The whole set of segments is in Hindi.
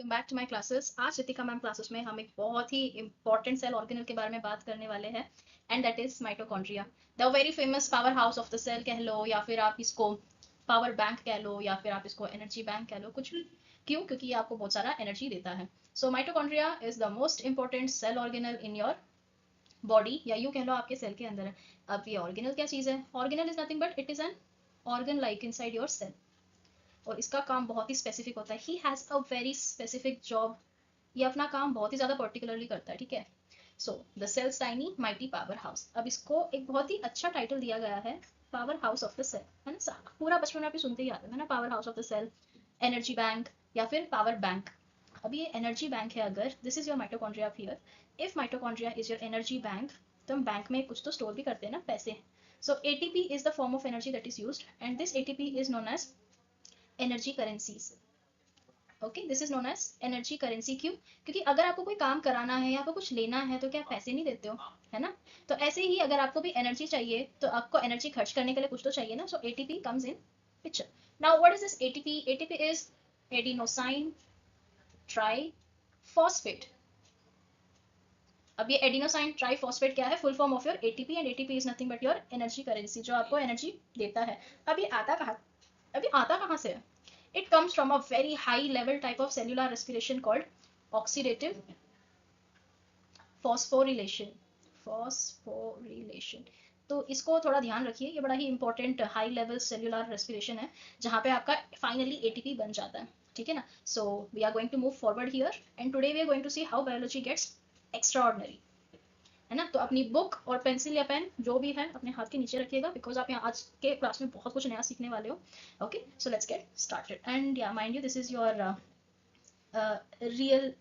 Welcome back to my classes. आज रितिका मैम क्लासेस में हम एक बहुत ही इंपॉर्टेंट सेल ऑर्गेनल के बारे में बात करने वाले हैं and that is mitochondria, the very famous power house of the cell कह लो, या फिर आप इसको पावर बैंक कह लो, या फिर आप इसको एनर्जी बैंक कह लो, कुछ भी। क्यों? क्योंकि ये आपको बहुत सारा एनर्जी देता है। So mitochondria is the most important cell organelle in your body, या यूं कह लो आपके सेल के अंदर है। अब ये ऑर्गेनल क्या चीज़ है? Organelle is nothing but it is an organ like inside your cell, और इसका काम बहुत ही स्पेसिफिक होता है। He has a very specific job. ये अपना काम बहुत ही ज़्यादा पर्टिकुलरली करता है, ठीक है। So the cell's tiny mighty power house. अब इसको एक बहुत ही अच्छा टाइटल दिया गया है, power house of the cell, है ना। पूरा बचपन में आप सुनते ही आते हैं ना, power house of the cell, energy bank या फिर पावर बैंक। अब ये एनर्जी बैंक है, अगर this is your mitochondria here, if mitochondria is your energy bank, तो हम बैंक में कुछ तो स्टोर भी करते हैं ना, पैसे। So ATP is the form of energy that is used and this ATP is known as energy currencies. Okay, this is known as energy currency. क्यों? क्योंकि अगर आपको कोई काम कराना है या आपको कुछ लेना है तो क्या पैसे नहीं देते हो, है ना। तो ऐसे ही अगर आपको भी एनर्जी चाहिए तो आपको एनर्जी खर्च करने के लिए कुछ तो चाहिए ना। So ATP comes in picture. Now what is this ATP? ATP is adenosine triphosphate. अब ये एडिनोसाइन ट्राइफॉस्फेट क्या है? Full form of your ATP, and ATP is nothing but your energy currency, जो आपको एनर्जी देता है। अब ये आता कहाँ से है? It comes from a very high level type of cellular respiration called oxidative phosphorylation. phosphorylation। तो इसको थोड़ा ध्यान रखिए, ये बड़ा ही important high level cellular respiration है, जहाँ पे आपका फाइनली एटीपी बन जाता है, ठीक है ना। So we are going to move forward here and today we are going to see how biology gets extraordinary, है ना। तो अपनी बुक और पेंसिल या पेन जो भी है अपने हाथ के नीचे रखिएगा, बिकॉज आप यहाँ आज के क्लास में बहुत कुछ नया सीखने वाले हो। Okay, so let's get started and yeah mind you, this is your real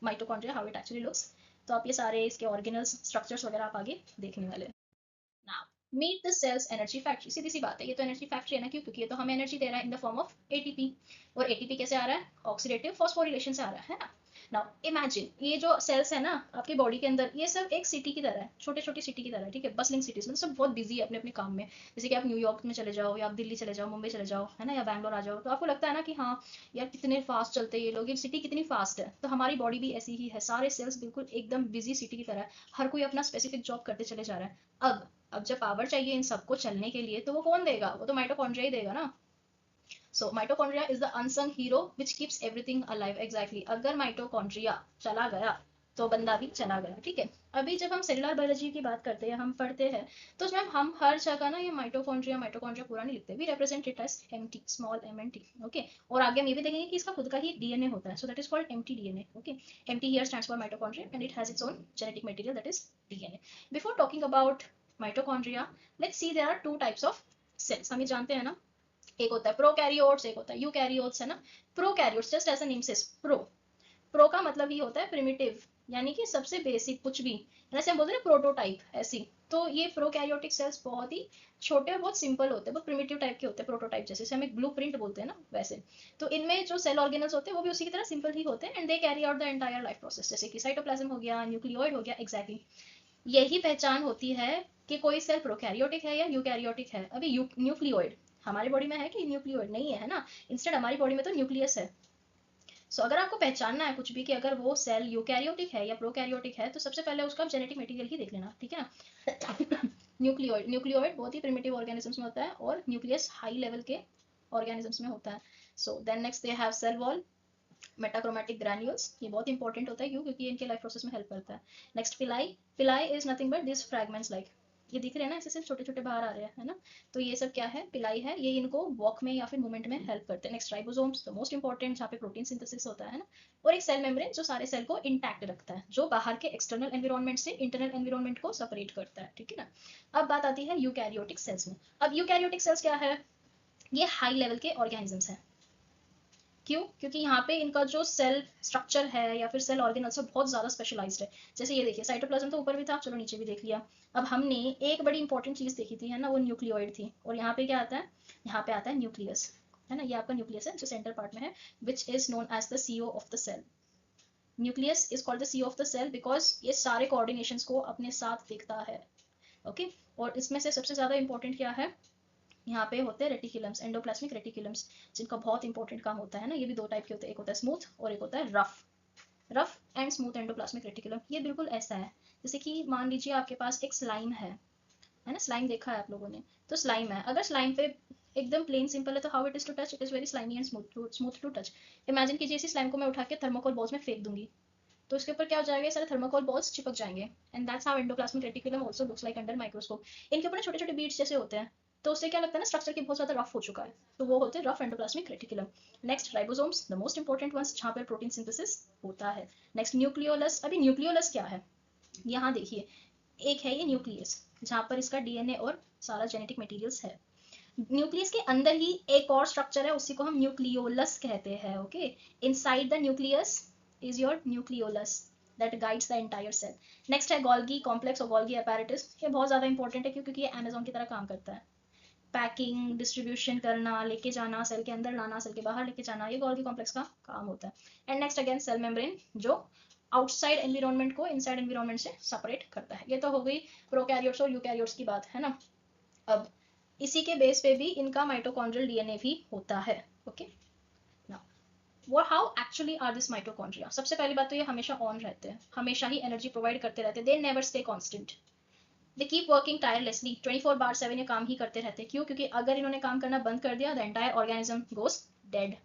mitochondria, how it actually looks. तो आप ये सारे इसके ऑर्गेनल्स, स्ट्रक्चर्स वगैरह आप आगे देखने वाले हैं। Now meet the cell's energy factory. सीधी सी बात है, ये तो एनर्जी फैक्ट्री है ना। क्यों? क्योंकि ये तो हमें एनर्जी दे रहा है in the form of ATP, और एटीपी कैसे आ रहा है? ऑक्सीडेटिव फॉस्फोरिलेशन से आ रहा है ना। नाउ इमेजिन, ये जो सेल्स है ना आपके बॉडी के अंदर, ये सब एक सिटी की तरह है, छोटे छोटी सिटी की तरह है, ठीक है। बसलिंग सिटीज में सब बहुत बिजी है अपने अपने काम में। जैसे कि आप न्यूयॉर्क में चले जाओ, या आप दिल्ली चले जाओ, मुंबई चले जाओ, है ना, या बैंगलोर आ जाओ, तो आपको लगता है ना कि हाँ यार कितने फास्ट चलते हैं ये लोग, ये सिटी कितनी फास्ट है। तो हमारी बॉडी भी ऐसी ही है, सारे सेल्स बिल्कुल एकदम बिजी सिटी की तरह है, हर कोई अपना स्पेसिफिक जॉब करते चले जा रहा है। अब जब पावर चाहिए इन सबको चलने के लिए, तो वो कौन देगा? वो तो माइटोकॉन्ड्रिया ही देगा ना। सो mitochondria is the unsung hero which keeps everything alive. Exactly, अगर माइटोकॉन्ड्रिया चला गया तो बंदा भी चला गया, ठीक है। अभी जब हम सेलुलर बायोलॉजी की बात करते हैं, हम पढ़ते हैं, तो उसमें हम हर जगह ना ये माइटोकॉन्ड्रिया माइटोकॉन्ड्रिया पूरा नहीं लिखते, we represent it as MT, small M N T. Okay, और आगे हम ये भी देखेंगे कि इसका खुद का ही डीएनए होता है, so that is called MT DNA. Okay, MT here stands for mitochondria and it has its own genetic material that is DNA. Before talking about mitochondria, let's see there are two types of cells. हम ये जानते हैं ना, एक होता है प्रोकैरियोट्स, एक होता है यूकैरियोट्स, है ना। Prokaryotes just as the name says, pro का मतलब ही होता है प्रिमिटिव, यानी कि सबसे बेसिक कुछ भी, जैसे हम बोलते हैं प्रोटोटाइप, ऐसी। तो ये प्रोकैरियोटिक सेल्स बहुत ही छोटे और बहुत सिंपल होते हैं, बहुत प्रिमिटिव टाइप के होते हैं, प्रोटोटाइप जैसे हम एक ब्लूप्रिंट बोलते हैं ना, वैसे। तो इनमें जो सेल ऑर्गेनल्स होते हैं वो भी उसी की तरह सिंपल ही होते हैं, and they carry out the entire life process, जैसे कि साइटोप्लाज्म हो गया, न्यूक्लियोइड हो गया। एग्जैक्टली, यही पहचान होती है कि कोई सेल प्रोकैरियोटिक है या यूकैरियोटिक है। अभी न्यूक्लियोइड हमारी बॉडी में है कि न्यूक्लियोइड नहीं है, है ना। इंस्टेड हमारी बॉडी में तो न्यूक्लियस है। सो अगर आपको पहचानना है कुछ भी कि अगर वो सेल यूकैरियोटिक है या प्रोकैरियोटिक है, तो सबसे पहले उसका जेनेटिक मटेरियल ही देख लेना, ठीक है ना। न्यूक्लियोइड बहुत ही प्रिमिटिव ऑर्गेनिजम्स में होता है, और न्यूक्लियस हाई लेवल के ऑर्गेनिजम्स में होता है। So then next they have cell wall, metachromatic granules, ये बहुत इंपॉर्टेंट होता है। क्यों? क्योंकि इनके लाइफ प्रोसेस में हेल्प करता है। नेक्स्ट पिलाई, पिलाई is nothing but this fragments, like ये दिख रहे हैं ना, ऐसे सिर्फ छोटे छोटे बाहर आ रहे हैं, है ना। तो ये सब क्या है? पिलाई है, ये इनको वॉक में या फिर मूवमेंट में हेल्प करते हैं। Next ribosomes, the most important, जहाँ पे प्रोटीन सिंथेसिस होता है ना। और एक सेल मेम्ब्रेन जो सारे सेल को इंटैक्ट रखता है, जो बाहर के एक्सटर्नल एनवायरनमेंट से इंटरनल एनवायरनमेंट को सेपरेट करता है, ठीक है ना। अब बात आती है यूकैरियोटिक सेल्स में। अब यूकैरियोटिक सेल्स क्या है? ये हाई लेवल के ऑर्गेनिजम्स हैं। क्यों? क्योंकि यहाँ पे इनका जो सेल स्ट्रक्चर है या फिर सेल ऑर्गेनल्स बहुत ज्यादा स्पेशलाइज्ड है। जैसे ये देखिए, साइटोप्लाज्म तो ऊपर भी था, चलो नीचे भी देख लिया। अब हमने एक बड़ी इंपॉर्टेंट चीज देखी थी, है ना, वो न्यूक्लियोइड थी। और यहाँ पे क्या आता है? यहाँ पे आता है न्यूक्लियस, है ना। ये आपका न्यूक्लियस है जो सेंटर पार्ट में है, which is known as the CEO of the cell. Nucleus is called the CEO of the cell because ये सारे कोऑर्डिनेशंस को अपने साथ देखता है। ओके, और इसमें से सबसे ज्यादा इंपॉर्टेंट क्या है? यहाँ पे होते हैं रेटिकुलम्स, एंडोप्लाज्मिक रेटिकुलम्स, जिनका बहुत इंपॉर्टेंट काम होता है ना। ये भी दो टाइप के होते हैं, एक होता है स्मूथ और एक होता है rough. Rough and smooth endoplasmic reticulum ये बिल्कुल ऐसा है जैसे कि मान लीजिए आपके पास एक स्लाइम है ना, स्लाइम देखा है आप लोगों ने, तो स्लाइम है, अगर स्लाइम पे एकदम प्लेन सिंपल है तो how it is to touch, it is very slimy and smooth to touch. Imagine कीजिए इसी स्लाइम को मैं उठा के थर्मोकोल बॉल्स में फेंक दूंगी, तो उसके ऊपर क्या हो जाएगा, सारे थर्मोकोल बॉल्स चिपक जाएंगे। And that's how endoplasmic reticulum also looks like under microscope. इनके ऊपर छोटे छोटे बीड्स जैसे होते हैं, तो उससे क्या लगता है ना, स्ट्रक्चर की बहुत ज्यादा रफ हो चुका है, तो वो होते हैं rough endoplasmic reticulum. Next ribosomes, the most important ones, जहाँ पर प्रोटीन सिंथेसिस होता है। Next nucleolus. अभी न्यूक्लियोलस क्या है, यहाँ देखिए, एक है ये न्यूक्लियस जहाँ पर इसका डीएनए और सारा जेनेटिक मटेरियल्स है। न्यूक्लियस के अंदर ही एक और स्ट्रक्चर है, उसी को हम न्यूक्लियोलस कहते हैं। Okay, inside the nucleus is your nucleolus that guides the entire cell. Next है गोल्गी कॉम्प्लेक्स और गोल्गी apparatus। ये बहुत ज्यादा इंपॉर्टेंट है क्योंकि ये अमेजोन की तरह काम करता है। पैकिंग, डिस्ट्रीब्यूशन करना, लेके जाना, सेल के अंदर लाना, सेल के बाहर लेके जाना, ये गोल्गी कॉम्प्लेक्स का काम होता है। And next again cell membrane, जो आउटसाइड एनवायरनमेंट को इनसाइड एनवायरनमेंट से सेपरेट करता है। ये तो हो गई प्रोकैरियोट्स और यूकैरियोट्स की बात, है ना। अब इसी के बेस पे भी इनका माइटोकॉन्ड्रियल डीएनए भी होता है। Okay, now how actually are this mitochondria. सबसे पहली बात तो ये हमेशा ऑन रहते हैं, हमेशा ही एनर्जी प्रोवाइड करते रहते हैं, they never stay constant, they keep working tirelessly 24/7 ये काम ही करते रहते हैं। क्यों? क्योंकि अगर इन्होंने काम करना बंद कर दिया, the entire organism goes dead,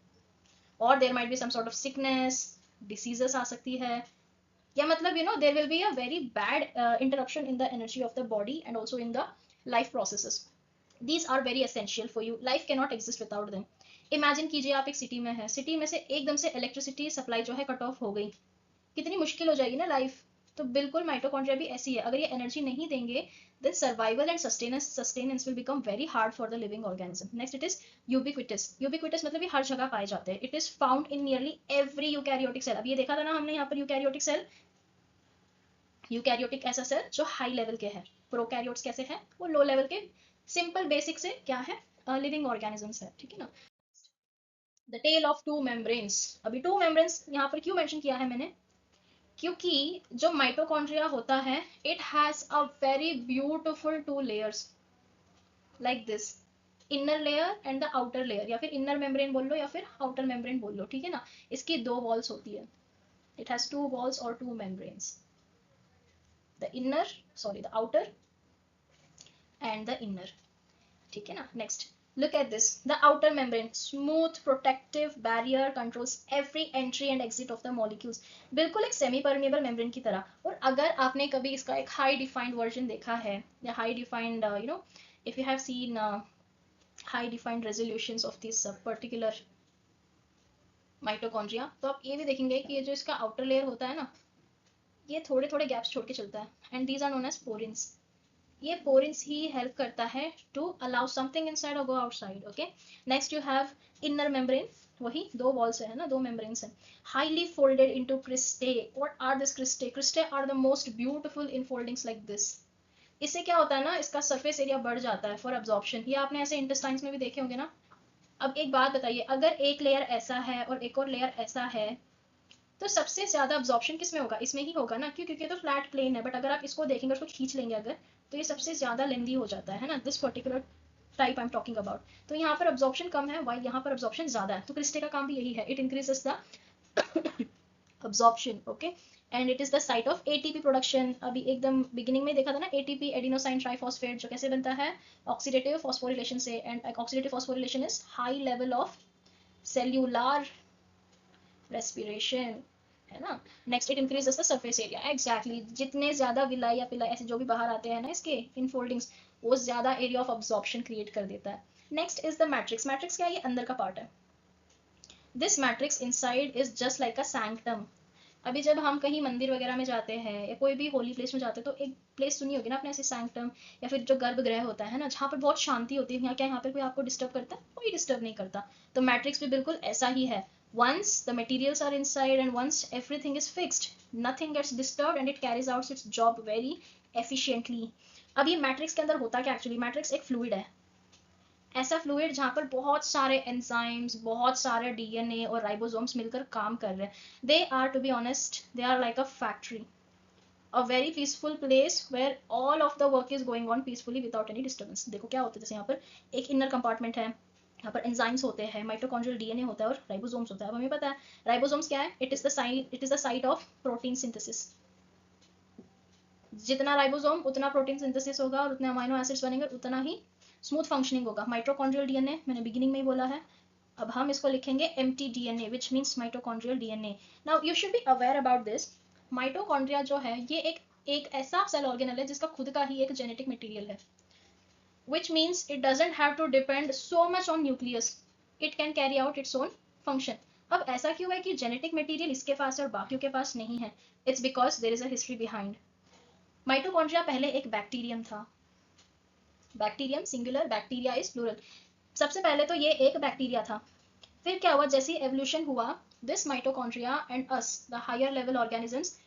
और there might be some sort of sickness, diseases आ सकती है, या मतलब you know there will be a very bad interruption in the energy of the body and also in the life processes. These are very essential for you, life cannot exist without them. Imagine कीजिए आप एक सिटी में है, सिटी में से एकदम से इलेक्ट्रिसिटी सप्लाई जो है कट ऑफ हो गई, कितनी मुश्किल हो जाएगी ना लाइफ। तो बिल्कुल माइटोकॉन्ड्रिया भी ऐसी है, अगर ये एनर्जी नहीं देंगे then survival and sustenance will become very hard for the living organism. Next it is ubiquitous. Ubiquitous मतलब ये हर जगह पाए जाते हैं, it is found in nearly every eukaryotic cell। अब ये देखा था ना हमने यहाँ पर eukaryotic cell, यूकैरियोटिक ऐसा सेल जो हाई लेवल के हैं, प्रोकैरियोट्स कैसे हैं, वो लो लेवल के सिंपल बेसिक से क्या है, लिविंग ऑर्गेनिजम्स है, ठीक है ना। The tale of two membranes. अभी टू मेम्ब्रेन्स यहाँ पर क्यों मेंशन किया है मैंने, क्योंकि जो माइटोकॉन्ड्रिया होता है it has a very beautiful two layers like this, inner layer and the outer layer, या फिर इनर मेम्ब्रेन बोल लो या फिर आउटर मेम्ब्रेन बोल लो, ठीक है ना। इसकी दो वॉल्स होती है, इट हैज टू वॉल्स और to membranes, the inner, sorry the outer and the inner, ठीक है ना। Next look at this, the outer membrane, smooth protective barrier controls every entry and exit of the molecules। बिल्कुल एक सेमी परमेबल मेम्ब्रेन की तरह। और अगर आपने कभी इसका एक हाई डिफाइंड वर्जन देखा है, या high defined you know, if you have seen high defined resolutions of this particular mitochondria, तो आप ये भी देखेंगे कि ये जो इसका आउटर लेयर होता है ना, ये थोड़े थोड़े गैप्स छोड़ के चलता है, and these are known as porins. ये पोरिन्स ही हेल्प करता है टू अलाउ समथिंग इनसाइड और go outside. Okay, next you have inner membrane, वही दो वॉल्स है ना, दो मेम्ब्रेन्स हैं, highly folded into cristae. What are this cristae? Cristae are the most beautiful infoldings like this. इससे क्या होता है ना, इसका सरफेस एरिया बढ़ जाता है फॉर अब्जॉर्प्शन। ये आपने ऐसे इंटेस्टाइन्स में भी देखे होंगे ना। अब एक बात बताइए, अगर एक लेयर ऐसा है और एक और लेयर ऐसा है, तो सबसे ज्यादा अब्जॉर्प्शन किस में होगा? इसमें ही होगा ना, क्यों? क्योंकि तो फ्लैट प्लेन है। बट अगर आप इसको देखेंगे, उसको खींच लेंगे अगर, तो ये सबसे ज्यादा लेंदी हो जाता है ना, this particular type I am talking about. तो यहाँ पर अब्जॉर्प्शन कम है, वाइल यहाँ पर अब्जॉर्प्शन ज्यादा है। तो क्रिस्टे का काम भी यही है, it increases the absorption। okay, and it is the site of ATP production। अभी एकदम बिगिनिंग में देखा था ना, ATP एडिनोसाइन ट्राइफॉस्फेट, जो कैसे बनता है, ऑक्सीडेटिव फॉस्फोरिलेशन से। And oxidative phosphorylation is high level of cellular respiration, है ना। Next it increases the surface area. Exactly, जितने ज्यादा विलाई या पिलाई ऐसे जो भी बाहर आते हैं ना इसके इनफोल्डिंग्स, वो ज्यादा एरिया ऑफ अब्जॉर्प्शन क्रिएट कर देता है। Next is the matrix. Matrix क्या है? ये अंदर का पार्ट है। This matrix inside is just like a sanctum. अभी जब हम कहीं मंदिर वगैरह में जाते हैं या कोई भी होली प्लेस में जाते हैं, तो एक प्लेस सुनी होगी ना आपने ऐसे, सैंक्टम, या फिर जो गर्भगृह होता है ना, जहाँ पर बहुत शांति होती है। यहाँ क्या, यहाँ पर कोई आपको डिस्टर्ब करता है? कोई डिस्टर्ब नहीं करता। तो मैट्रिक्स भी बिल्कुल ऐसा ही है। once the materials are inside and once everything is fixed, nothing gets disturbed and it carries out its job very efficiently। अब ये मैट्रिक्स के अंदर होता क्या एक्चुअली? मैट्रिक्स एक फ्लूइड है, ऐसा फ्लूइड जहाँ पर बहुत सारे एंजाइम्स, बहुत सारे डीएनए और राइबोसोम्स मिलकर काम कर रहे हैं। They are, to be honest, they are like a factory. A very peaceful place where all of the work is going on peacefully without any disturbance. देखो क्या होता है, जैसे यहाँ पर एक इनर कंपार्टमेंट है, यहाँ पर एंजाइम्स होते हैं, माइटोकॉन्ड्रियल डीएनए होता है और राइबोसोम्स होता है। अब हमें पता है राइबोसोम्स क्या है, it is the site of protein synthesis. जितना राइबोसोम उतना प्रोटीन सिंथेसिस होगा और उतने अमाइनो एसिड्स बनेंगे, उतना ही स्मूथ फंक्शनिंग होगा। माइटोकॉन्ड्रियल डीएनए मैंने बिगिनिंग में ही बोला है। अब हम इसको लिखेंगे empty DNA which means mitochondrial DNA. Now you should be aware about this. Mitochondria जो है ये एक ऐसा सेल ऑर्गेनल है जिसका खुद का ही एक जेनेटिक मटेरियल है, which means it doesn't have to depend so much on nucleus. It can carry out its own function. अब ऐसा क्यों है कि जेनेटिक मटेरियल इसके पास है और बाकियों के पास नहीं है? It's because there is a history behind. Mitochondria पहले एक बैक्टीरियम था। Bacterium singular, bacteria is plural. सबसे पहले तो ये एक बैक्टीरिया था। फिर क्या हुआ, जैसे एवोल्यूशन हुआ, this mitochondria and us the higher level organisms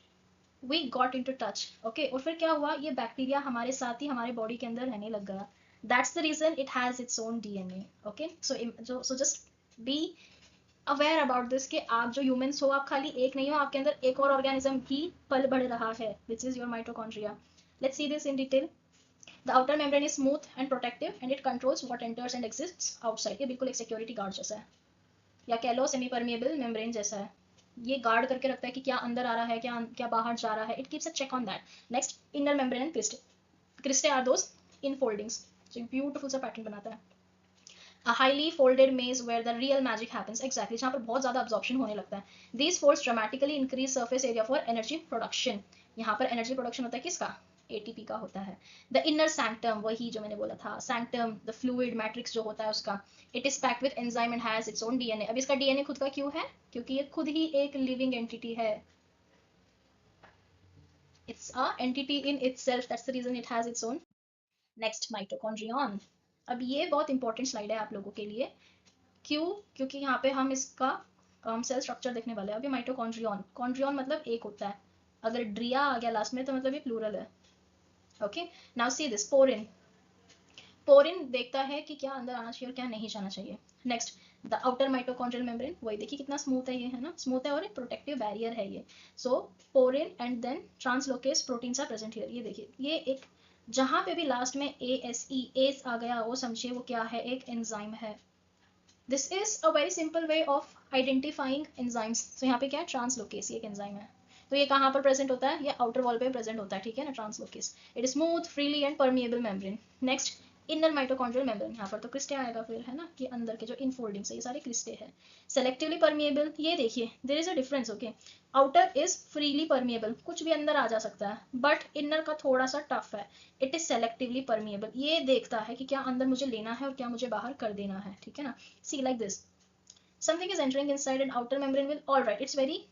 we got into touch. Okay, और फिर क्या हुआ, ये बैक्टीरिया हमारे साथ ही हमारे बॉडी के अंदर रहने लग गया। That's the reason it has its own DNA. Okay, so just be aware about this कि आप जो ह्यूमंस हो, आप खाली एक नहीं हो, आपके अंदर एक और ऑर्गेनिज्म भी पल बढ़ रहा है, which is your mitochondria. Let's see this in detail. The outer membrane is smooth and protective and it controls what enters and exists outside. ये बिल्कुल एक सिक्योरिटी गार्ड जैसा है, या कह लो सेमी परमिएबल मेम्ब्रेन जैसा है। ये गार्ड करके रखता है कि क्या अंदर आ रहा है, क्या क्या बाहर जा रहा है। It keeps a check on that. Next, inner membrane and cristae. Cristae are those infoldings जो ब्यूटीफुल सा पैटर्न बनाता है। A highly folded maze where the real magic happens. Exactly, जहाँ पर बहुत ज़्यादा absorption होने लगता है। These folds dramatically increase surface area for energy production. यहाँ पर energy production होता है किसका, ATP का होता है। The inner sanctum, वही जो मैंने बोला था, sanctum, the fluid matrix जो होता है उसका, it is packed with enzyme and has its own DNA. अब इसका DNA खुद का क्यों है, क्योंकि ये खुद ही एक living entity है। It's a entity in itself, that's the reason it has its own. Next, mitochondrion. अब ये बहुत इंपॉर्टेंट स्लाइड है आप लोगों के लिए। क्यों, क्योंकि यहाँ पे हम इसका सेल स्ट्रक्चर देखने वाले हैं। अभी माइटोकॉन्ड्रियन, कॉन्ड्रियन मतलब एक होता है, अगर ड्रिया आ गया लास्ट में तो मतलब ये प्लूरल है। Okay, now see this porin. Porin देखता है कि क्या अंदर आना चाहिए और क्या नहीं जाना चाहिए। Next, the outer mitochondrial membrane, वही देखिए कितना स्मूथ है ये, है ना, स्मूथ है और एक प्रोटेक्टिव बैरियर है ये। So porin and then translocase proteins are present here. ये देखिए, ये एक जहां पे भी लास्ट में ASE एस आ गया, वो समझिए वो क्या है, एक एंजाइम है। This is a very simple way of identifying enzymes. तो यहाँ पे क्या है, ट्रांसलोकेस, ये एक एंजाइम है। तो ये कहाँ पर प्रेजेंट होता है, ये आउटर वॉल पे प्रेजेंट होता है, ठीक है ना, translocase. It is smooth freely and permeable membrane. Next, inner mitochondrial membrane, यहाँ पर तो क्रिस्टे आएगा फिर, है ना, कि अंदर के जो इनफोल्डिंग्स है ये सारे क्रिस्टे हैं। सेलेक्टिवली परमिएबल, ये देखिए there is a difference. Okay, outer is freely permeable, कुछ भी अंदर आ जा सकता है, बट इनर का थोड़ा सा टफ है। इट इज सेलेक्टिवली परमिएबल, ये देखता है कि क्या अंदर मुझे लेना है और क्या मुझे बाहर कर देना है, ठीक है ना। See like this, something is entering inside an outer membrane will, all right, it's very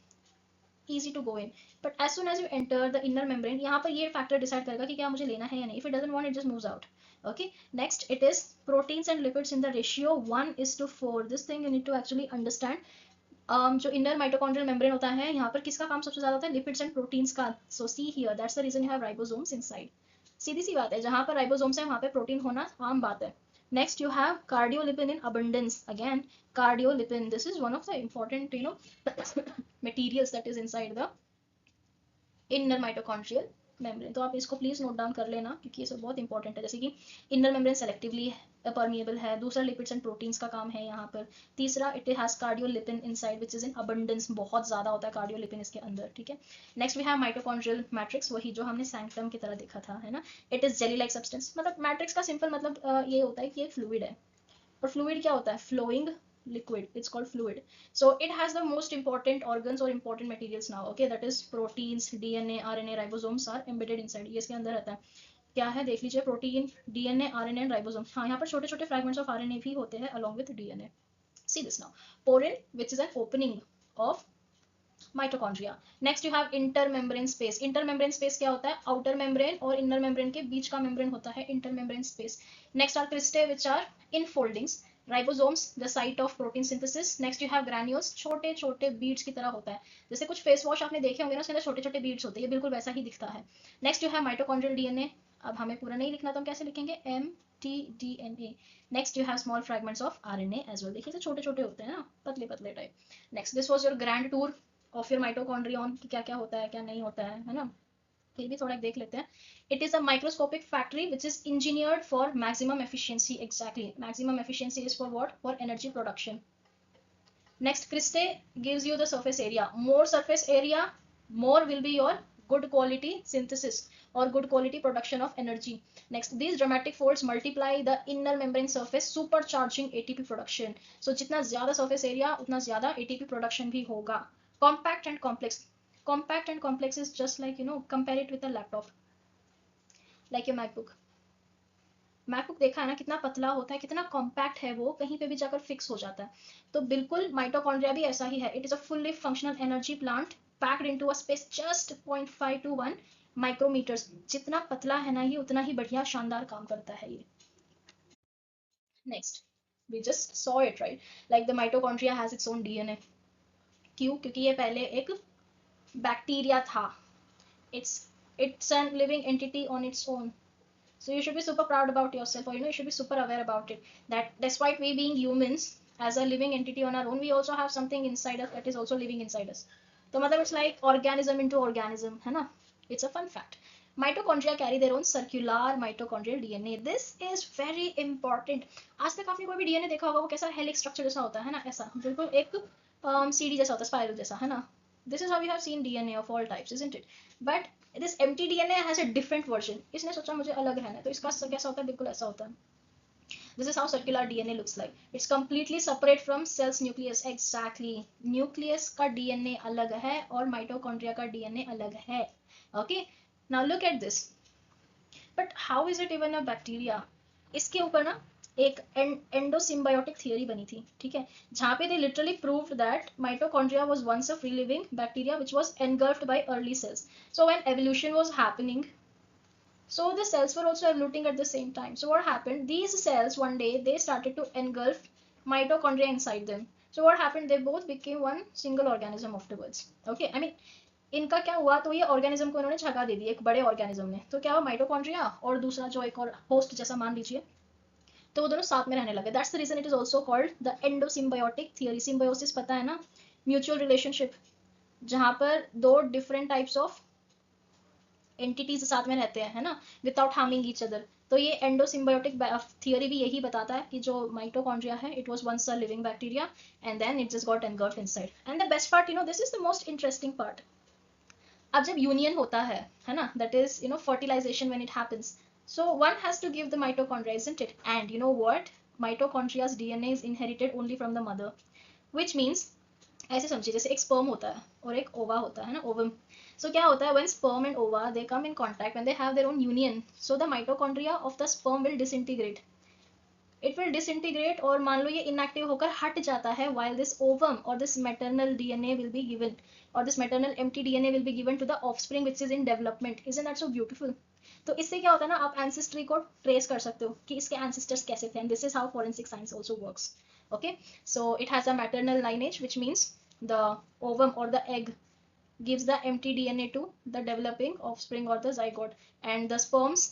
easy to go in, but as soon as you enter the inner membrane, यहाँ पर ये factor decide करेगा कि क्या मुझे लेना है या नहीं। if it doesn't want, it just moves out. Okay, next, it is proteins and lipids in the ratio 1:4. this thing you need to actually understand. जो inner mitochondrial membrane होता है, यहाँ पर किसका काम सबसे ज्यादा होता है, lipids and proteins का। so see here, that's the reason you have ribosomes inside. सीधी सी बात है, जहां पर राइबोसोम्स है वहां पे प्रोटीन होना आम बात है। Next, you have cardiolipin in abundance. Again, cardiolipin, this is one of the important, materials that is inside the inner mitochondrial membrane. तो आप इसको प्लीज नोट डाउन कर लेना, क्योंकि ये सब बहुत इंपॉर्टेंट है। जैसे कि इनर मेम्ब्रेन सेलेक्टिवली परमिएबल है, दूसरा लिपिड्स एंड प्रोटीन्स का काम है यहाँ पर, तीसरा it has cardiolipin inside which is in abundance, बहुत ज्यादा होता है कार्डियोलिपिन इसके अंदर, ठीक है। Next, we have mitochondrial matrix, वही जो हमने सैंक्टम की तरह देखा था, है ना। It is jelly like substance, मतलब मैट्रिक्स का सिंपल मतलब ये होता है कि एक फ्लूइड है, और फ्लूइड क्या होता है, flowing liquid, it's called fluid. So it has the most important organs or important materials now, okay, that is proteins, DNA, RNA, ribosomes are embedded inside. ये इसके अंदर रहता है, क्या है देख लीजिए, protein, DNA, RNA and ribosome. हाँ, यहाँ पर छोटे छोटे फ्रैगमेंट्स ऑफ RNA भी होते हैं along with DNA. See this now, porin, which is an opening of mitochondria. Next you have intermembrane space. intermembrane space क्या होता है, outer membrane और inner membrane के बीच का membrane होता है intermembrane space. Next are cristae, which are infoldings. Ribosomes, the site of protein synthesis. Next you have granules, छोटे छोटे बीड्स की तरह होता है, जैसे कुछ फेस वॉश आपने देखे होंगे ना, उसके अंदर छोटे छोटे बीड्स होते हैं, ये बिल्कुल वैसा ही दिखता है। Next you have mitochondrial DNA, अब हमें पूरा नहीं लिखना तो हम कैसे लिखेंगे, mtDNA. Next you have small fragments of RNA as well, देखिए छोटे छोटे होते हैं ना, पतले पतले type. Next, this was your grand tour of your mitochondrion, कि क्या क्या होता है क्या नहीं होता है ना। फिर भी थोड़ा देख लेते हैं. It is a microscopic factory which is engineered for maximum efficiency. Exactly. Maximum efficiency is for what? For energy production. Next, Christe gives you the surface area. More surface area, more will be your good quality synthesis or good quality production of energy. Next, these dramatic folds multiply the inner membrane surface, supercharging ATP production. So जितना ज़्यादा surface area, उतना ज़्यादा ATP production भी होगा. Compact and complex. Compact and complex is just like, compare it with a laptop, like your MacBook. MacBook देखा है ना, कितना पतला होता है, कितना कॉम्पैक्ट है वो, कहीं पे भी जाकर फिक्स हो जाता है. तो बिल्कुल माइटोकॉन्ड्रिया भी ऐसा ही है. It is a fully functional energy plant packed into a space just 0.5 to 1 micrometres. जितना पतला है ना ये, उतना ही बढ़िया शानदार काम करता है ये. Next, we just saw it right, like the mitochondria has its own DNA. क्यों? क्योंकि ये पहले एक बैक्टीरिया था. It's an living entity on its own. So you should be super proud about yourself, or you should be super aware about it, that despite we being humans as a living entity on our own, we also have something inside us that is also living inside us. So matlab it's like organism into organism, है ना? It's a fun fact. Mitochondria carry their own circular mitochondrial DNA. This is very important. आज तक आपने कोई भी DNA देखा होगा, वो कैसा हेलिक्स स्ट्रक्चर जैसा होता है ना, ऐसा बिल्कुल एक सीडी जैसा होता है, स्पाइरल जैसा, है ना? This is how we have seen DNA of all types, isn't it? But this empty DNA has a different version. इसने सोचा मुझे अलग रहना है, तो इसका कैसा होता है? बिल्कुल ऐसा होता है. This is how circular DNA looks like. It's completely separate from cell's nucleus. Exactly. Nucleus का DNA अलग है और mitochondria का DNA अलग है. Okay. Now look at this. But how is it even a bacteria? इसके ऊपर ना एक एंडोसिम्बायोटिक थियरी बनी थी, ठीक है, जहां पे they literally proved that mitochondria was once a free living bacteria which was engulfed by early cells. So when evolution was happening, so the cells were also evoluting at the same time. So what happened? These cells one day they started to engulf mitochondria inside them. So what happened? They both became one single organism afterwards. Okay, I mean इनका क्या हुआ, तो ये ऑर्गेनिज्म को इन्होंने जगह दे दी एक बड़े ऑर्गेनिज्म ने. तो क्या हुआ? माइटोकॉन्ड्रिया और दूसरा जो एक और होस्ट जैसा मान लीजिए, तो वो दोनों साथ में रहने लगे. That's the reason it is also called the endosymbiotic theory. Symbiosis पता है ना, म्यूचुअल रिलेशनशिप, जहां पर दो डिफरेंट टाइप्स ऑफ एंटिटीज साथ में रहते हैं, है ना, विदाउट हार्मिंग ईच अदर. तो ये एंडोसिम्बायोटिक थियरी भी यही बताता है कि जो माइटोकॉन्ड्रिया है, it was once a living bacteria and then it just got engulfed inside. And the best part, this is the most interesting part. अब जब यूनियन होता है ना, that is fertilisation when it happens. So one has to give the mitochondria, isn't it? And you know what? Mitochondria's DNA is inherited only from the mother, which means ऐसे समझिए जैसे एक sperm होता है और एक ova होता है ना, ovum. So क्या होता है? When sperm and ova they come in contact, when they have their own union, so the mitochondria of the sperm will disintegrate. It will disintegrate और मान लो ये inactive होकर हट जाता है, while this ovum or this maternal DNA will be given, or this maternal empty DNA will be given to the offspring which is in development. Isn't that so beautiful? तो इससे क्या होता है ना, आप एंसेस्ट्री को ट्रेस कर सकते हो कि इसके एंसेस्टर्स कैसे थे. And this is how forensic science also works. Okay, so it has a maternal lineage which means the ovum or the egg gives the empty DNA to the developing offspring or the zygote, and the sperm's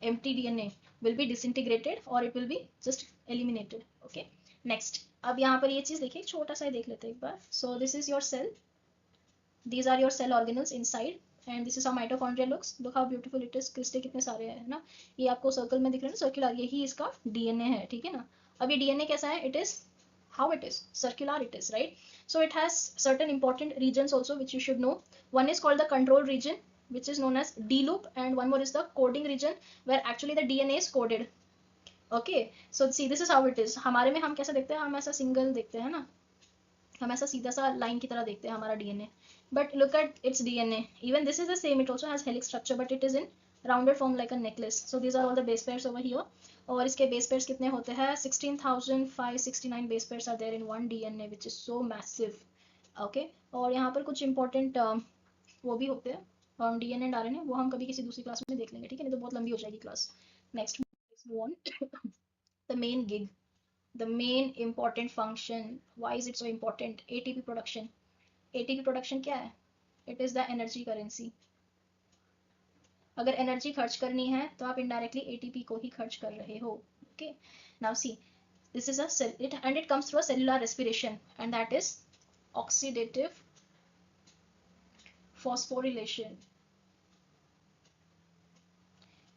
empty DNA will be disintegrated or it will be just eliminated. Okay, next, अब यहाँ पर ये चीज देखिए, छोटा सा देख लेते हैं एक बार. So this is your cell, these are your cell organelles inside, and this is how mitochondria looks. Look how beautiful it is. Cristae कितने सारे हैं ना, ये आपको सर्कल में दिख रहे हैं ना, सर्कुलर, यही इसका डीएनए है, ठीक है ना. अब ये डीएनए कैसा है? It is how it is circular, it is right. So it has certain important regions also which you should know. One is called the control region which is known as D loop, and one more is the coding region where actually the DNA is coded. Okay, so see this is how it is. हमारे में हम कैसा देखते हैं? हम ऐसा सिंगल देखते हैं ना, हम ऐसा सीधा सा लाइन की तरह देखते हैं हमारा DNA. But look at its DNA, even this is the same. It also has helix structure but it is in rounded form like a necklace. So these are all the base pairs over here. और इसके बेस पेयर्स कितने होते हैं? 16,569 base pairs are there in one DNA which is so massive. Okay, और यहाँ पर कुछ इंपॉर्टेंट वो भी होते हैं डीएनए एंड आरएनए, वो हम कभी किसी दूसरी क्लास में देख लेंगे, ठीक है, नहीं तो बहुत लंबी हो जाएगी class. Next, move on. The main gig, the main important function. Why is it so important? ATP production. ATP production क्या है? It is the energy currency. अगर एनर्जी खर्च करनी है तो आप इनडायरेक्टली ATP को ही खर्च कर रहे हो. Okay, now see, this is a cell, and it comes through a cellular respiration, and that is oxidative phosphorylation.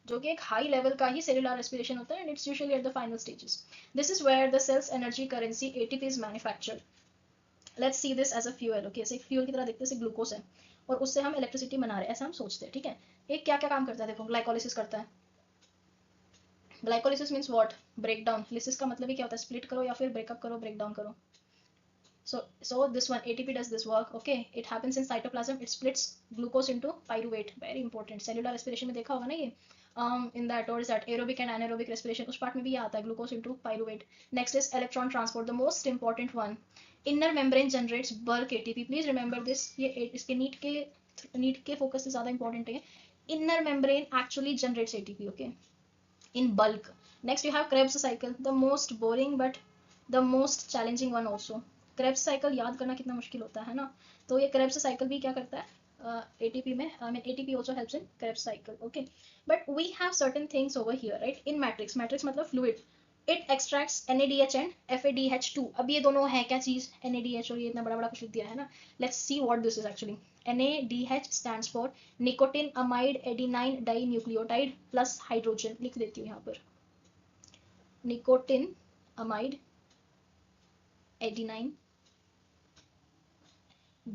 जो कि एक हाई लेवल का ही सेलुलर रेस्पिरेशन होता है, and it's usually at the final stages. This is where the cell's energy currency ATP is manufactured. Let's see this as a fuel. Okay, जैसे फ्यूल की तरह देखते हैं, ग्लूकोज है और उससे हम इलेक्ट्रिसिटी बना रहे हैं, ऐसा हम सोचते हैं. ठीक है, एक क्या क्या काम करता है, देखो ग्लाइकोलिसिस करता है. Glycolysis means what? Break down. Lysis का मतलब ही क्या होता है? स्प्लिट करो या फिर ब्रेकअप करो, ब्रेक डाउन करो. So this one ATP does this work. Okay, it happens in cytoplasm. It splits glucose into pyruvate. Very important. Cellular respiration में देखा होगा ना ये. In that, or is that aerobic and anaerobic respiration, उस part में भी ये आता है, glucose into pyruvate. Next is electron transport, the most important one. Inner membrane generates bulk ATP. Please remember this. ये इसके नीट के फोकस से ज़्यादा important है. Inner membrane actually generates ATP. Okay, in bulk. Next you have Krebs cycle, the most boring but the most challenging one also. Krebs cycle याद करना कितना मुश्किल होता है ना. तो ये क्रेब्स साइकिल भी क्या करता है एटीपी में. I mean ATP also helps in Krebs cycle. Okay, but we have certain things over here, right? In matrix, matrix मतलब fluid, it extracts NADH and FADH2. अब ये दोनों है क्या चीज? NADH, और ये इतना बड़ा बड़ा कुछ लिख दिया है ना. Let's see what this is actually. NADH stands for nicotinamide adenine dinucleotide plus hydrogen. लिख देती हूँ यहाँ पर, nicotinamide adenine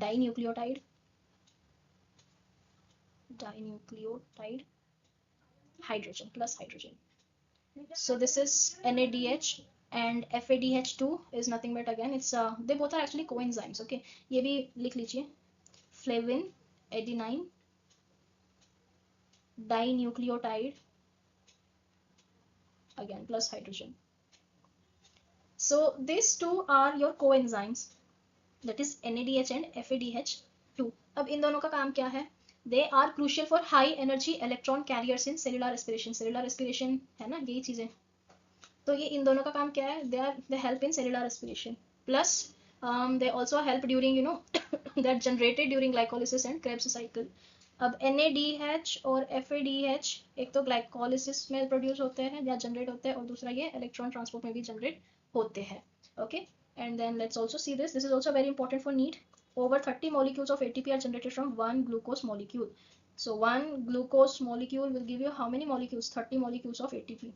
dinucleotide hydrogen plus hydrogen. So this is NADH and FADH2 is nothing but again it's they both are actually coenzymes. Okay, ये भी लिख लीजिए, flavin adenine dinucleotide again plus hydrogen. So these two are your coenzymes, that is NADH and FADH2. अब इन दोनों का काम क्या है? They are crucial for high energy electron carriers in cellular respiration. Cellular respiration है ना, यही चीजें. तो ये इन दोनों का काम क्या है? They help in cellular respiration. Plus they also help during that generated during glycolysis and Krebs cycle. अब NADH और FADH एक तो ग्लाइकोलिसिस में प्रोड्यूस होते हैं या जनरेट होते हैं, और दूसरा ये इलेक्ट्रॉन ट्रांसपोर्ट में भी जनरेट होते हैं. Okay, and then let's also see this. This is also very important for NEET. Over 30 molecules of ATP are generated from one glucose molecule. So one glucose molecule will give you how many molecules? 30 molecules of ATP,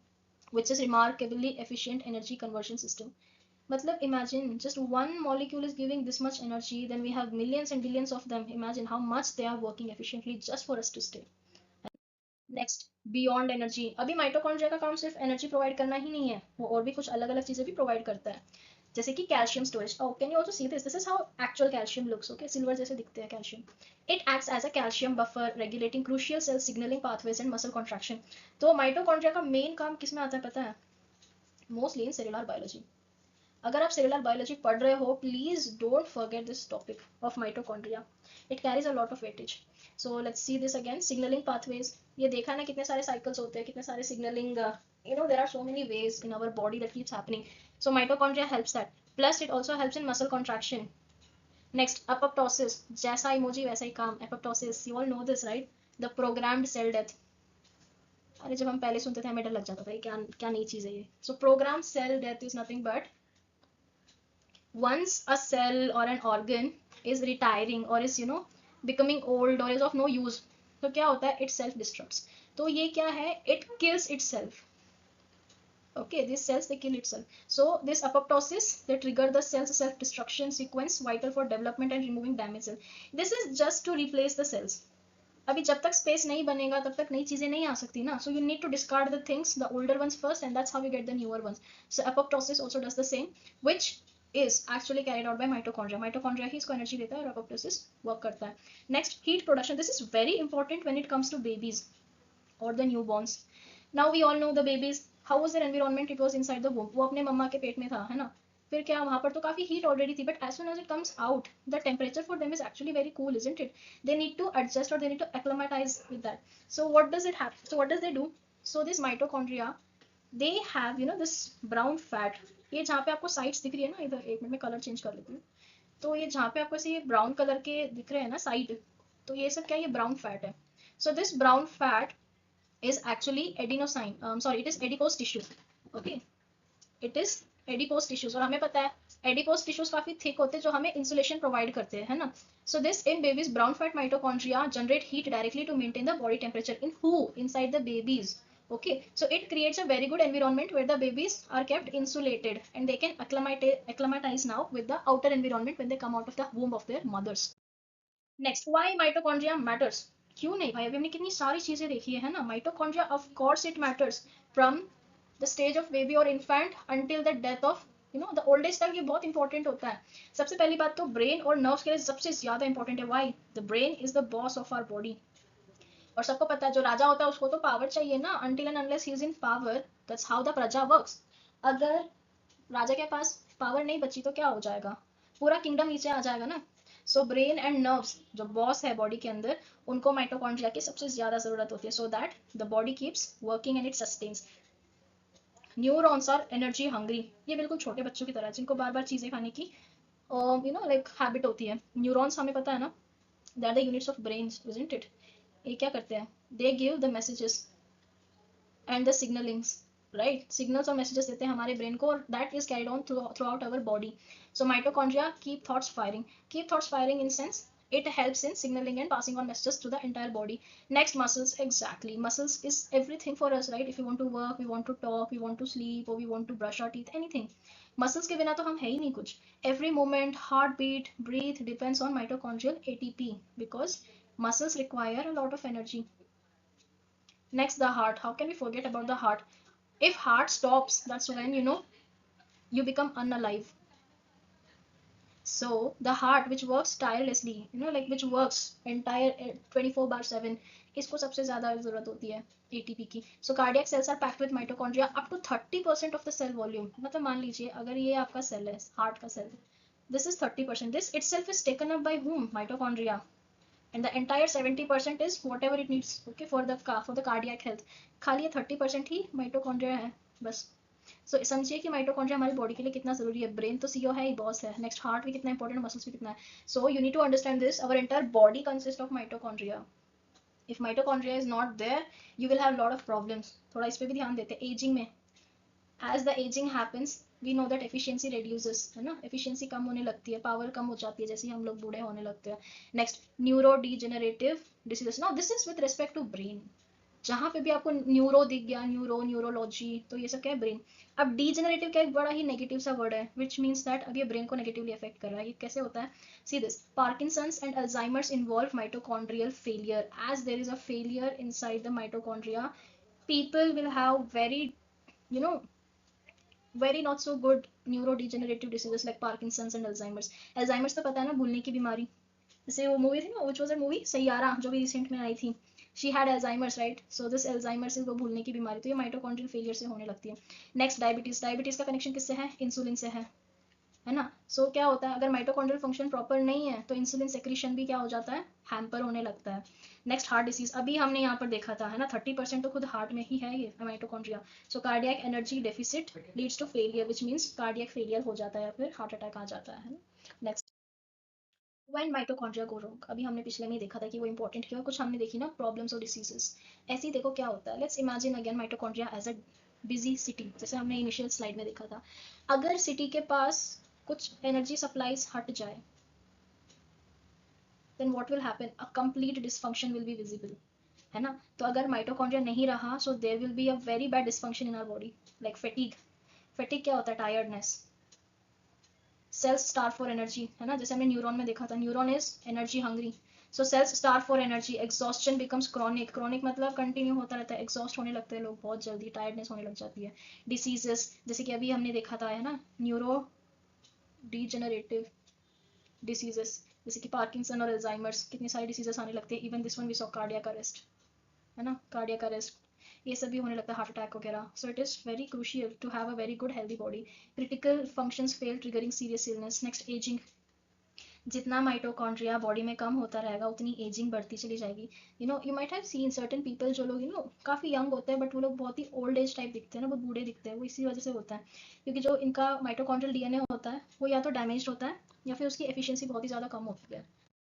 which is remarkably efficient energy conversion system. मतलब imagine just one molecule is giving this much energy, then we have millions and billions of them. Imagine how much they are working efficiently just for us to stay. Next, beyond energy. अभी माइटोकॉन्ड्रिया का काम सिर्फ एनर्जी प्रोवाइड करना ही नहीं है, वो और भी कुछ अलग अलग चीजें भी प्रोवाइड करता है, जैसे कि calcium storage. Oh, can you also see this? This is how actual calcium looks. Okay, silver जैसे दिखते हैं calcium. It acts as a calcium buffer regulating crucial cell signalling pathways and muscle contraction. तो माइटोकॉन्ड्रिया का मेन काम किसमें आता है पता है? Mostly in cellular biology. अगर आप सेलुलर बायोलॉजी पढ़ रहे हो, please don't forget this topic of mitochondria. It carries a lot of weightage. So let's see this again. Signalling pathways, ये देखा ना कितने सारे साइकिल्स होते हैं, कितने सारे signalling, there are so many ways in our body that keeps happening. So mitochondria helps that. Plus it also helps in muscle contraction. Next, apoptosis. जैसा इमोजी वैसा ही काम. Apoptosis, you all know this, right? The programmed cell death. अरे जब हम पहले सुनते थे हमें डर लग जाता था, ये क्या क्या नई चीज है ये. So programmed cell death is nothing but once a cell or an organ is retiring or is becoming old or is of no use, तो क्या होता है? It self destructs. तो ये क्या है? It kills itself. Okay, these cells they kill itself. So this apoptosis they trigger the cell's self destruction sequence vital for development and removing damaged cells. This is just to replace the cells. अभी जब तक स्पेस नहीं बनेगा तब तक नई चीजें नहीं आ सकती ना. So you need to discard the things, the older ones first, and that's how you get the newer ones. So apoptosis also does the same, which is actually carried out by mitochondria. Mitochondria ही इसको एनर्जी देता है और apoptosis वर्क करता है. Next, heat production. This is very important when it comes to babies or the newborns. Now we all know the babies. How was their environment? It was inside the womb. वो अपने मम्मा के पेट में था, है ना. फिर क्या, वहां पर तो काफी हीट ऑलरेडी थी, but as soon as it comes out, the temperature for them is actually very cool, isn't it? They need to adjust or they need to acclimatize with that. So what does it happen? So what does they do? So this mitochondria, they have this brown fat. ये जहाँ पे आपको साइड्स दिख रही है ना, इधर एक मिनट में कलर चेंज कर लेती हूँ. तो ये जहाँ पे आपको ऐसे ब्राउन कलर के दिख रहे हैं ना साइड, तो ये सब क्या, ये ब्राउन फैट है. So this brown fat is actually adenosine, it is adipose tissue. Okay, it is adipose tissues. और हमें पता है adipose tissues काफी thick होते हैं जो हमें insulation provide करते हैं, है ना. So this in babies brown fat mitochondria generate heat directly to maintain the body temperature. In who? Inside the babies. Okay, so it creates a very good environment where the babies are kept insulated and they can acclimatize now with the outer environment when they come out of the womb of their mothers. Next, why mitochondria matters? क्यों नहीं भाई, अभी हमने कितनी सारी चीजें देखी है ना. Mitochondria of course it matters from the stage of baby और infant until the death of the old age तक. ये बहुत इंपॉर्टेंट होता है. सबसे पहली बात तो ब्रेन और नर्व्स के लिए सबसे ज्यादा इंपॉर्टेंट है. Why? The brain is the boss of our body. और सबको पता है जो राजा होता है उसको तो पावर चाहिए ना. until and unless he is in power, that's how the प्रजा works. अगर राजा के पास पावर नहीं बची तो क्या हो जाएगा? पूरा किंगडम नीचे आ जाएगा ना. सो ब्रेन एंड नर्व्स जो बॉस है बॉडी के अंदर, उनको माइटोकॉन्ड्रिया की सबसे ज्यादा जरूरत होती है, so that the body keeps working and it sustains. Neurons are energy hungry. ये बिल्कुल छोटे बच्चों की तरह जिनको बार बार चीजें खाने की लाइक हैबिट होती है. न्यूरॉन्स हमें पता है ना, that the units of brain, isn't it? ये क्या करते हैं? They give the messages and the signallings, right? Signals और मैसेजेस देते हैं हमारे ब्रेन को और that is carried on throughout our body. So mitochondria keep thoughts firing. Keep thoughts firing in sense it helps in signaling and passing on messages to the entire body. Next, muscles. Exactly, muscles is everything for us, right? If we want to work, we want to talk, we want to sleep, or we want to brush our teeth, anything. Muscles के बिना तो हम है ही नहीं कुछ. Every moment, heartbeat, breathe depends on mitochondrial ATP because muscles require a lot of energy. Next, the heart. How can we forget about the heart? If heart stops, that's when you become unalive. So the heart which works tirelessly, like which works entire 24/7, इसको सबसे ज्यादा जरूरत होती है एटीपी की. So cardiac cells are packed with mitochondria up to 30% of the cell volume. मतलब मान लीजिए अगर ये आपका सेल है, हार्ट का cell, this is 30%. This itself is taken up by whom? Mitochondria. And the entire 70% is whatever it needs, okay, for the cardiac health. खाली ये 30% ही माइटोकॉन्ड्रिया है बस. सो समझिए कि माइटोकॉन्ड्रिया हमारी बॉडी के लिए कितना जरूरी है. ब्रेन तो सीईओ है ही, बॉस है. नेक्स्ट, हार्ट भी कितना इंपॉर्टेंट, मसल्स भी कितना है. So you need to understand this. Our entire body consist of mitochondria. If mitochondria is not there, you will have lot of problems. थोड़ा इस पे भी ध्यान देते हैं. एजिंग में, as the aging happens, we know that efficiency reduces, है ना? efficiency कम होने लगती है, पावर कम हो जाती है जैसे हम लोग बूढ़े होने लगते हैं. Next, neurodegenerative diseases. Now this is with respect to brain. जहां पे भी आपको न्यूरो दिख गया, न्यूरोलॉजी, तो ये सब क्या है? ब्रेन. अब डीजेनरेटिव क्या, एक बड़ा ही नेगेटिव सा वर्ड है, विच मीन्स दैट अब ये ब्रेन को नेगेटिवली अफेक्ट कर रहा है. ये कैसे होता है? See this, Parkinson's and Alzheimer's involve mitochondrial failure. As there is a failure inside the mitochondria, people will have you know very not so good neurodegenerative diseases like Parkinson's and Alzheimer's. Alzheimer's तो पता है ना, भूलने की बीमारी. जैसे वो मूवी थी ना, which was a movie, Saiyaara, जो भी रिसेंट में आई थी. She had Alzheimer's, right? So this Alzheimer's is वो भूलने की बीमारी. तो ये माइटोकॉन्ड्रियल फेलियर से होने लगती है. Next, diabetes. डायबिटीज का कनेक्शन किससे है? इंसुलिन से है ना? सो क्या होता है, अगर माइटोकॉन्ड्रियल फंक्शन प्रॉपर नहीं है तो इंसुलिन सेक्रीशन भी क्या हो जाता है? हैम्पर होने लगता है. Next, heart disease. अभी हमने यहाँ पर देखा था, है ना, 30% तो खुद हार्ट में ही है ये mitochondria. So cardiac energy deficit leads to failure, which means cardiac failure हो जाता है या फिर हार्ट अटैक आ जाता है ना? Next, when mitochondria go wrong. अभी हमने पिछले में ही देखा था कि वो इंपॉर्टेंट क्यों, कुछ हमने देखी ना प्रॉब्लम्स और डिसीजेस. ऐसे ही देखो क्या होता है. Let's imagine again mitochondria as a busy city, जैसे हमने इनिशियल स्लाइड में देखा था. अगर सिटी के पास कुछ एनर्जी सप्लाईज हट जाए, then what will happen? A complete dysfunction will be visible, है ना? तो अगर माइटोकॉन्ड्रिया नहीं रहा, so there will be a very bad dysfunction in our body, like fatigue. fatigue क्या होता है? Tiredness. cells starve for energy, है ना? जैसे हमने न्यूरॉन में देखा था, neuron is energy hungry. So cells starve for energy. Exhaustion becomes chronic. Chronic मतलब कंटिन्यू होता रहता है. एग्जॉस्ट होने लगते हैं लोग बहुत जल्दी, टायर्डनेस होने लग जाती है. डिसीजेस, जैसे कि अभी हमने देखा था, है ना, न्यूरो डीजेनरेटिव डिसीजेस, जैसे कि पार्किंसन और अल्जाइमर्स, कितनी सारी डिसीजेस आने लगते हैं. Even this one we saw, cardiac arrest, है ना, कार्डियक अरेस्ट, ये सब भी होने लगता है, हार्ट अटैक वगैरह. So it is very crucial to have a very good healthy body. Critical functions fail, triggering serious illness. Next, ageing. जितना माइटोकॉन्ड्रिया बॉडी में कम होता रहेगा उतनी एजिंग बढ़ती चली जाएगी. You might have seen certain people, जो लोग काफी यंग होते हैं बट वो लोग बहुत ही ओल्ड एज टाइप दिखते हैं ना, बहुत बूढ़े दिखते हैं. वो इसी वजह से होता है क्योंकि जो इनका माइटोकॉन्ड्रियल डीएनए होता है वो या तो डैमेज होता है या फिर उसकी एफिशिएंसी बहुत ही ज्यादा कम होती है.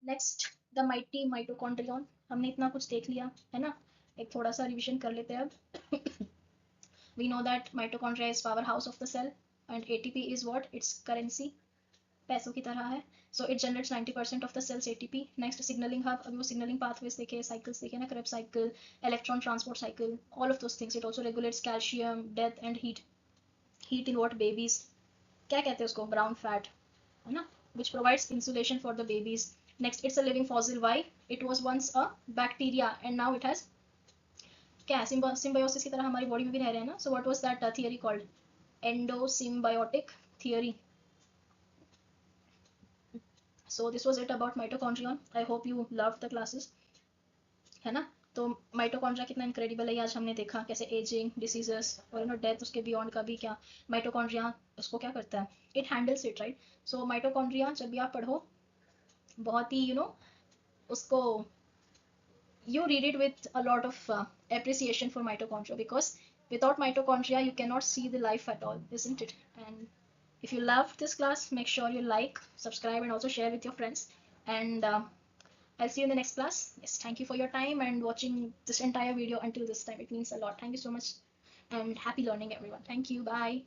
Next, the mighty mitochondrion. हमने इतना कुछ देख लिया, है ना? एक थोड़ा सा रिविजन कर लेते हैं अब. we know that mitochondria is powerhouse of the cell and ATP is what? Its currency. पैसों की तरह है. So it generates 90% of the cell's ATP. Next, signaling hub. अभी वो signaling pathways देखे, cycles देखे ना, Krebs cycle, electron transport cycle, all of those things. It also regulates calcium, death and heat. Heat in what? Babies. क्या कहते हैं उसको? Brown fat, है ना? Which provides insulation for the babies. Next, it's a living fossil. Why? It was once a bacteria and now it has क्या है? Symbiosis की तरह हमारी body में भी रह रहे हैं ना? So what was that theory called? Endosymbiotic theory. So this was it about mitochondrion. I hope you loved the classes, है ना? तो माइटोकॉन्ड्रिया कितना इनक्रेडिबल है, आज हमने देखा कैसे एजिंग, डिसीजेस और डेथ, उसके बियॉन्ड का भी क्या माइटोकॉन्ड्रिया उसको क्या करता है, it handles it, right? So mitochondria जब भी आप पढ़ो, बहुत ही उसको you read it with a lot of appreciation for mitochondria, because without mitochondria you cannot see the life at all, isn't it? And if you loved this class, make sure you like, subscribe and also share with your friends. And I'll see you in the next class. Yes, thank you for your time and watching this entire video until this time. It means a lot. Thank you so much and happy learning everyone. Thank you. Bye.